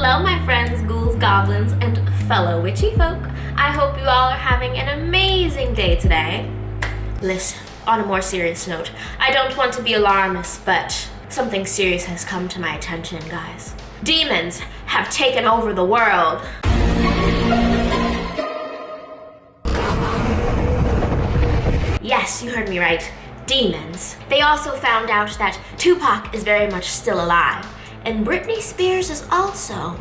Hello my friends, ghouls, goblins, and fellow witchy folk. I hope you all are having an amazing day today. Listen, on a more serious note, I don't want to be alarmist, but something serious has come to my attention, guys. Demons have taken over the world. Yes, you heard me right. Demons. They also found out that Tupac is very much still alive. And Britney Spears is also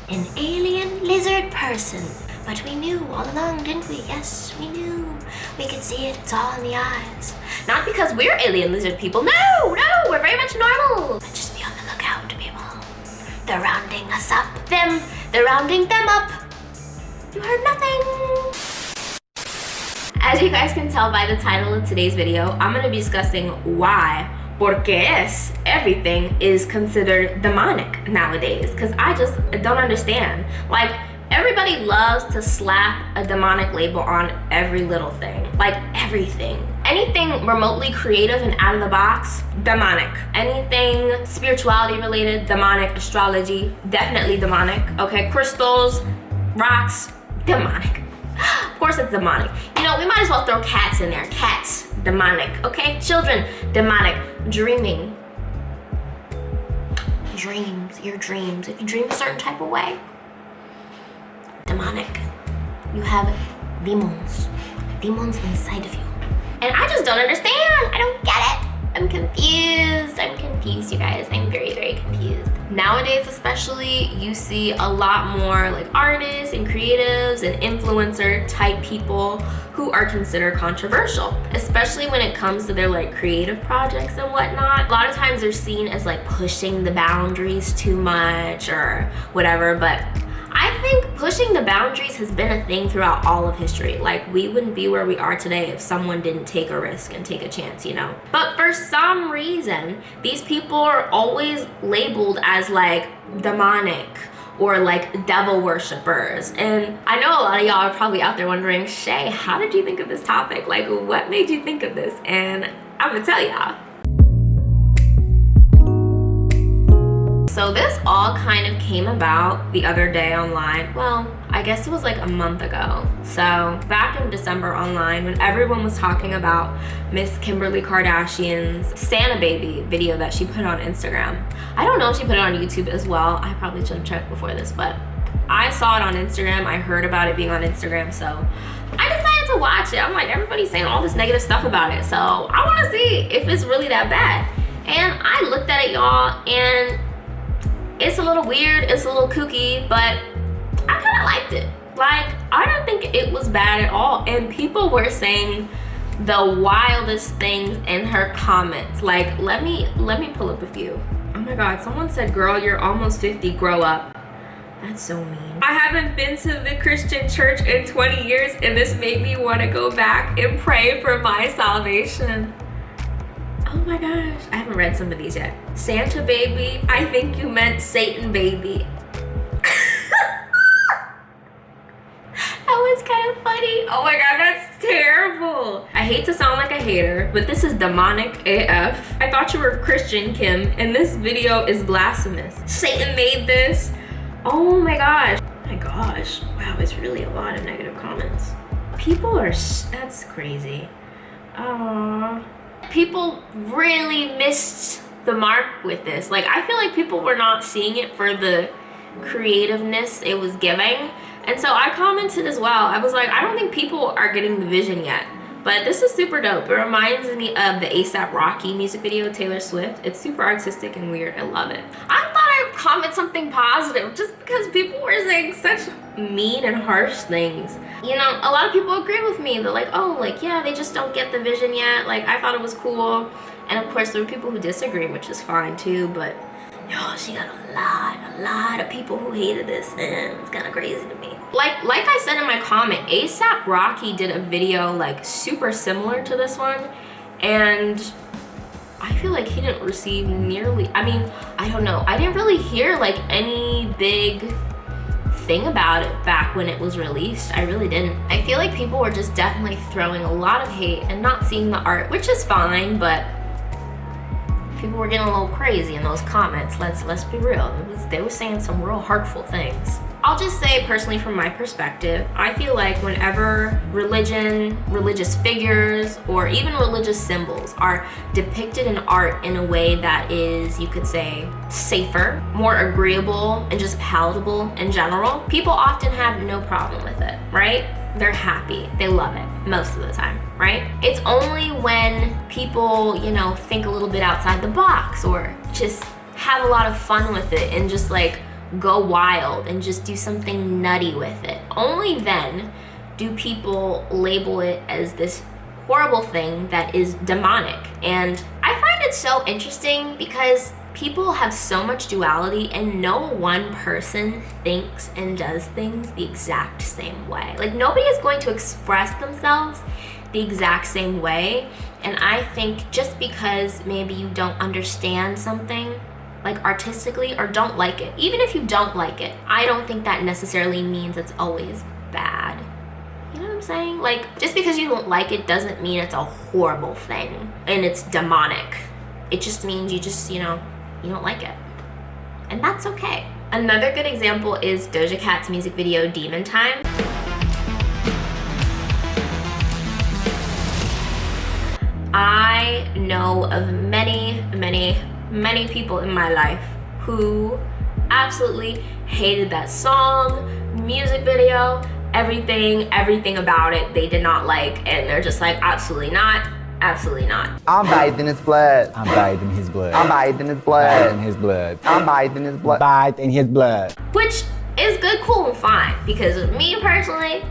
an alien lizard person. But we knew all along, didn't we? Yes, we knew. We could see it. It's all in the eyes. Not because we're alien lizard people. No, we're very much normal. But just be on the lookout, people. They're rounding us up. They're rounding them up. You heard nothing. As you guys can tell by the title of today's video, I'm gonna be discussing why porque es everything is considered demonic nowadays, because I just don't understand. Like, everybody loves to slap a demonic label on every little thing, like everything. Anything remotely creative and out of the box, demonic. Anything spirituality related, demonic. Astrology, definitely demonic. Okay, crystals, rocks, demonic. Of course it's demonic. You know, we might as well throw cats in there. Cats, demonic, okay? Children, demonic. Dreaming. Dreams, your dreams. If you dream a certain type of way, demonic. You have demons. Demons inside of you. And I just don't understand. I don't get it. I'm confused, you guys. I'm very, very confused. Nowadays, especially, you see a lot more like artists and creatives and influencer type people who are considered controversial, especially when it comes to their like creative projects and whatnot. A lot of times they're seen as like pushing the boundaries too much or whatever, but I think pushing the boundaries has been a thing throughout all of history. Like, we wouldn't be where we are today if someone didn't take a risk and take a chance, you know? But for some reason, these people are always labeled as like demonic or like devil worshippers. And I know a lot of y'all are probably out there wondering, Shay, how did you think of this topic? Like, what made you think of this? And I'm gonna tell y'all. So this all kind of came about the other day online. Well, I guess it was like a month ago. So back in December online, when everyone was talking about Miss Kimberly Kardashian's Santa Baby video that she put on Instagram. I don't know if she put it on YouTube as well. I probably should have checked before this, but I saw it on Instagram. I heard about it being on Instagram, so I decided to watch it. I'm like, everybody's saying all this negative stuff about it, so I wanna see if it's really that bad. And I looked at it, y'all, and it's a little weird, it's a little kooky, but I kind of liked it. Like, I don't think it was bad at all. And people were saying the wildest things in her comments. Like, let me pull up a few. Oh my God, someone said, girl, you're almost 50, grow up. That's so mean. I haven't been to the Christian church in 20 years and this made me want to go back and pray for my salvation. Oh my gosh, I haven't read some of these yet. Santa baby, I think you meant Satan baby. That was kind of funny. Oh my God, that's terrible. I hate to sound like a hater, but this is demonic AF. I thought you were Christian, Kim, and this video is blasphemous. Satan made this. Oh my gosh. Oh my gosh. Wow, it's really a lot of negative comments. People are, that's crazy. Aww. People really missed the mark with this. Like, I feel like people were not seeing it for the creativeness it was giving. And so I commented as well. I was like, I don't think people are getting the vision yet. But this is super dope. It reminds me of the A$AP Rocky music video, Taylor Swift. It's super artistic and weird. I love it. I thought I'd comment something positive just because people were saying such mean and harsh things. You know, a lot of people agree with me. They're like, oh, like, yeah, they just don't get the vision yet. Like, I thought it was cool. And of course, there were people who disagree, which is fine too. But, yo, she got a lot of people who hated this. And it's kind of crazy to me. Like I said in my comment, A$AP Rocky did a video like super similar to this one. And I feel like he didn't receive nearly, I mean, I don't know. I didn't really hear like any big thing about it back when it was released. I really didn't. I feel like people were just definitely throwing a lot of hate and not seeing the art, which is fine, but People were getting a little crazy in those comments. Let's be real. They were saying some real hurtful things. I'll just say personally from my perspective, I feel like whenever religion, religious figures, or even religious symbols are depicted in art in a way that is, you could say, safer, more agreeable, and just palatable in general, people often have no problem with it, right? They're happy, they love it most of the time, right? It's only when people, you know, think a little bit outside the box or just have a lot of fun with it and just like go wild and just do something nutty with it. Only then do people label it as this horrible thing that is demonic. And I find it so interesting because people have so much duality and no one person thinks and does things the exact same way. Like nobody is going to express themselves the exact same way. And I think just because maybe you don't understand something like artistically or don't like it, even if you don't like it, I don't think that necessarily means it's always bad. You know what I'm saying? Like just because you don't like it doesn't mean it's a horrible thing and it's demonic. It just means you just, you know, you don't like it. And that's okay. Another good example is Doja Cat's music video Demon Time. I know of many people in my life who absolutely hated that song, music video, everything about it they did not like, and they're just like, absolutely not. Absolutely not. I'm bathed in his blood. I'm bathed in his blood. I'm bathed in his blood. Bathed in his blood. I'm bathed in his blood. Bathed in his blood. Which is good, cool, and fine, because me personally,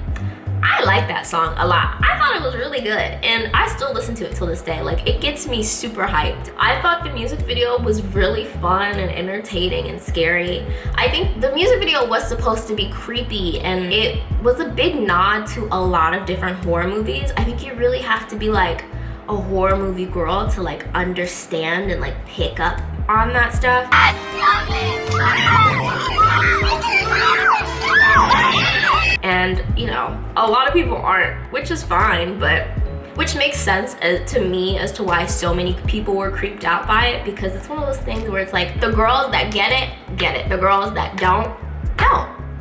I like that song a lot. I thought it was really good, and I still listen to it till this day. Like, it gets me super hyped. I thought the music video was really fun and entertaining and scary. I think the music video was supposed to be creepy, and it was a big nod to a lot of different horror movies. I think you really have to be like a horror movie girl to like understand and like pick up on that stuff. And you know, a lot of people aren't, which is fine, but which makes sense to me as to why so many people were creeped out by it, because it's one of those things where it's like the girls that get it, the girls that don't,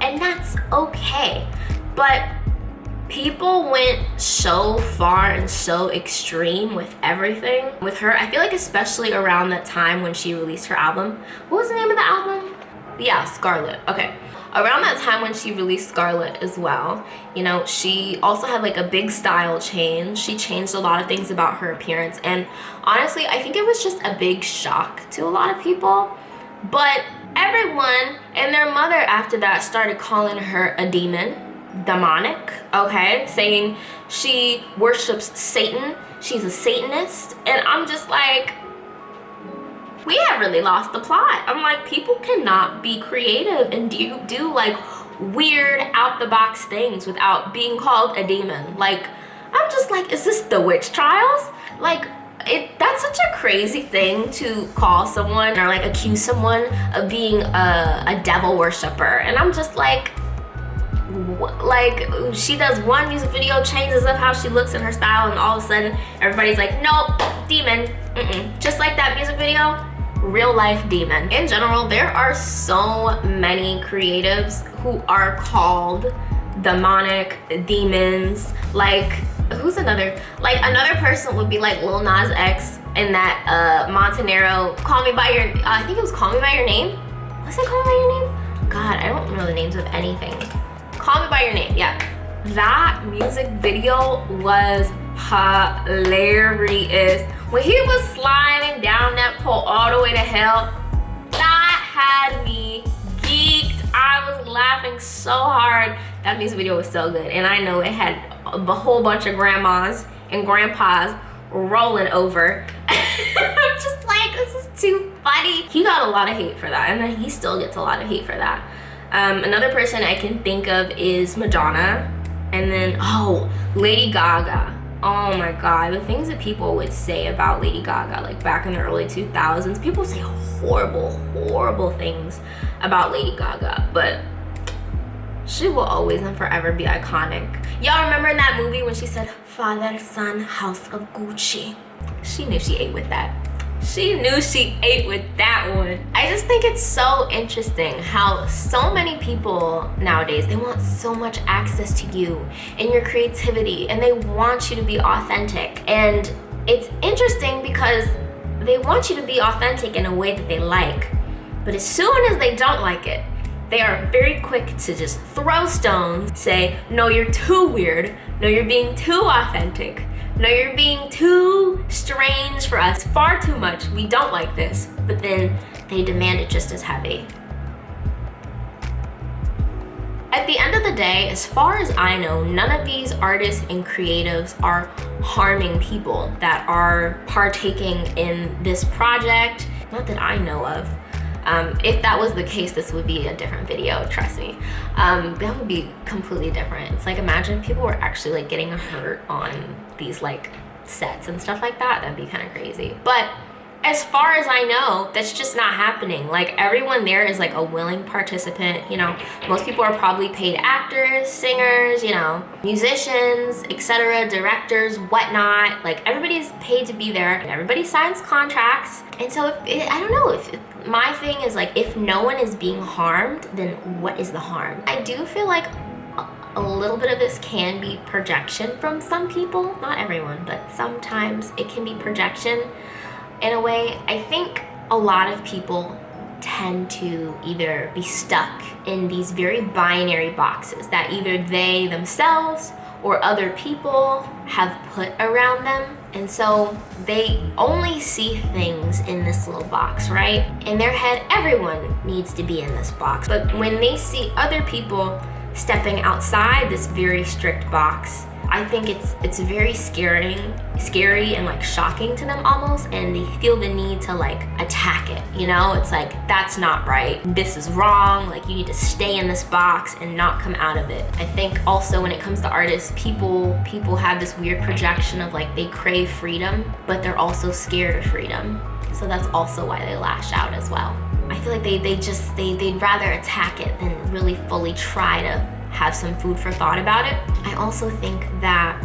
and that's okay. But people went so far and so extreme with everything with her. I feel like especially around that time when she released her album. What was the name of the album? Yeah, Scarlet. Okay. Around that time when she released Scarlet as well, you know, she also had like a big style change. She changed a lot of things about her appearance. And honestly, I think it was just a big shock to a lot of people. But everyone and their mother after that started calling her a demon. Demonic, okay, saying she worships Satan, she's a Satanist, and I'm just like, we have really lost the plot. I'm like, people cannot be creative and do like weird out the box things without being called a demon. Like, I'm just like, is this the witch trials? Like, that's such a crazy thing to call someone or like accuse someone of being a devil worshiper, and I'm just like she does one music video, changes up how she looks and her style, and all of a sudden everybody's like, nope, demon. Just like that music video, real life demon. In general, there are so many creatives who are called demonic, demons. Like, who's another? Like, another person would be like Lil Nas X in that Montenero, Call Me By Your, I think it was Call Me By Your Name? Was it Call Me By Your Name? God, I don't know the names of anything. Call Me By Your Name, yeah. That music video was hilarious. When he was sliding down that pole all the way to hell, that had me geeked. I was laughing so hard. That music video was so good. And I know it had a whole bunch of grandmas and grandpas rolling over. I'm just like, this is too funny. He got a lot of hate for that, and he still gets a lot of hate for that. Another person I can think of is Madonna, and then, Lady Gaga. Oh my God, the things that people would say about Lady Gaga, like back in the early 2000s, people say horrible, horrible things about Lady Gaga, but she will always and forever be iconic. Y'all remember in that movie when she said, Father, Son, House of Gucci? She knew she ate with that. She knew she ate with that one. I just think it's so interesting how so many people nowadays, they want so much access to you and your creativity, and they want you to be authentic. And it's interesting because they want you to be authentic in a way that they like. But as soon as they don't like it, they are very quick to just throw stones, say, no, you're too weird. No, you're being too authentic. No, you're being too strange for us, far too much. We don't like this. But then they demand it just as heavy. At the end of the day, as far as I know, none of these artists and creatives are harming people that are partaking in this project. Not that I know of. If that was the case, this would be a different video, trust me. That would be completely different. It's like, imagine if people were actually like getting hurt on these like sets and stuff like that. That'd be kind of crazy. But as far as I know, that's just not happening. Like, everyone there is like a willing participant. You know, most people are probably paid actors, singers, you know, musicians, etc., directors, whatnot. Like, everybody's paid to be there. Everybody signs contracts. And so I don't know, if my thing is like, if no one is being harmed, then what is the harm? I do feel like a little bit of this can be projection from some people. Not everyone, but sometimes it can be projection. In a way, I think a lot of people tend to either be stuck in these very binary boxes that either they themselves or other people have put around them. And so they only see things in this little box, right? In their head, everyone needs to be in this box. But when they see other people stepping outside this very strict box, I think it's very scary and like shocking to them almost, and they feel the need to like attack it, you know? It's like, that's not right, this is wrong, like you need to stay in this box and not come out of it. I think also when it comes to artists, people have this weird projection of like, they crave freedom, but they're also scared of freedom. So that's also why they lash out as well. I feel like they'd rather attack it than really fully try to have some food for thought about it. I also think that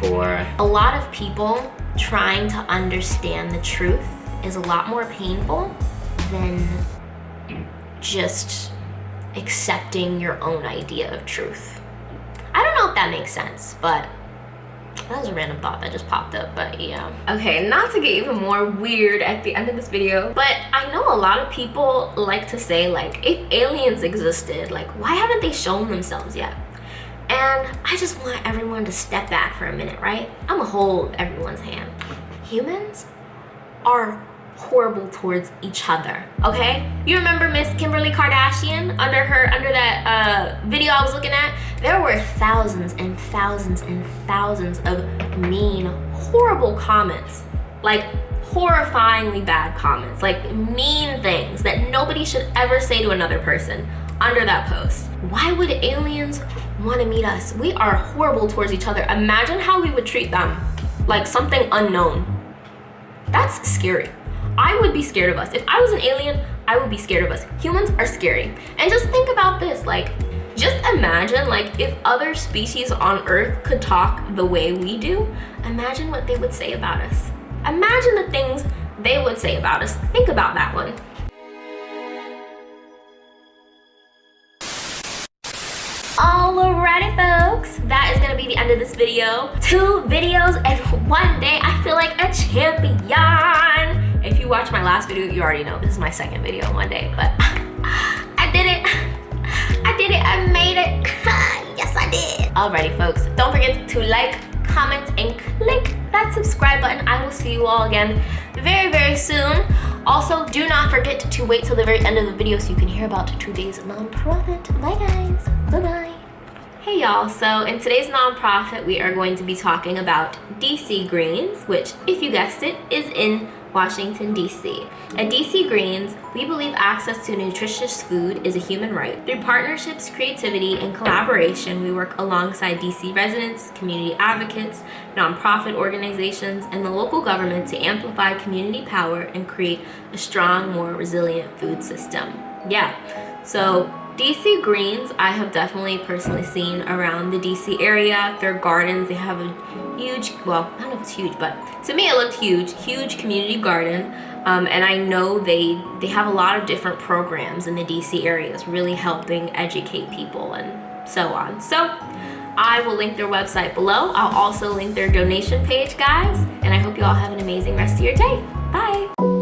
for a lot of people, trying to understand the truth is a lot more painful than just accepting your own idea of truth. I don't know if that makes sense, but that was a random thought that just popped up, but yeah. Okay, not to get even more weird at the end of this video, but I know a lot of people like to say like, if aliens existed, like why haven't they shown themselves yet? And I just want everyone to step back for a minute, right? I'm gonna hold everyone's hand. Humans are horrible towards each other, okay? You remember Miss Kimberly Kardashian under that video I was looking at? There were thousands and thousands and thousands of mean, horrible comments, like horrifyingly bad comments, like mean things that nobody should ever say to another person under that post. Why would aliens want to meet us? We are horrible towards each other. Imagine how we would treat them like something unknown. That's scary. I would be scared of us. If I was an alien, I would be scared of us. Humans are scary. And just think about this, like, just imagine like if other species on Earth could talk the way we do, imagine what they would say about us. Imagine the things they would say about us. Think about that one. Alrighty folks, that is gonna be the end of this video. 2 videos in one day. I feel like a champion. If you watched my last video, you already know this is my 2nd video in one day, but I did it. I made it. Yes, I did. Alrighty folks, don't forget to like, comment, and click that subscribe button. I will see you all again very, very soon. Also, do not forget to wait till the very end of the video so you can hear about today's nonprofit. Bye guys, bye-bye. Hey y'all, so in today's nonprofit, we are going to be talking about DC Greens, which, if you guessed it, is in Washington, D.C. At DC Greens, we believe access to nutritious food is a human right. Through partnerships, creativity, and collaboration, we work alongside DC residents, community advocates, nonprofit organizations, and the local government to amplify community power and create a strong, more resilient food system. Yeah, so DC greens, I have definitely personally seen around the DC area. Their gardens, they have a huge, well, I don't know if it's huge, but to me it looked huge community garden. And I know they have a lot of different programs in the DC areas, really helping educate people and so on. So I will link their website below. I'll also link their donation page, guys. And I hope you all have an amazing rest of your day. Bye.